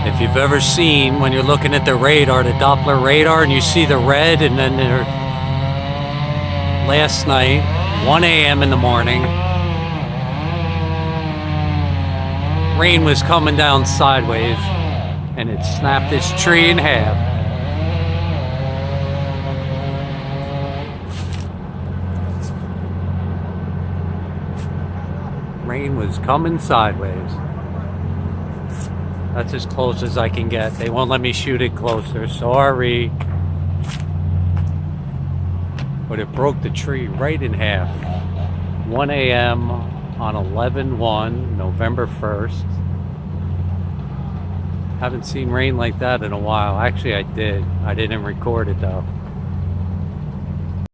If you've ever seen when you're looking at the radar, the Doppler radar, and you see the red, and then there, last night, 1 a.m. in the morning, rain was coming down sideways, and it snapped this tree in half. Rain was coming sideways. That's as close as I can get. They won't let me shoot it closer. Sorry. But it broke the tree right in half. 1 a.m. on 11/1, November 1st. Haven't seen rain like that in a while. Actually, I did. I didn't record it though.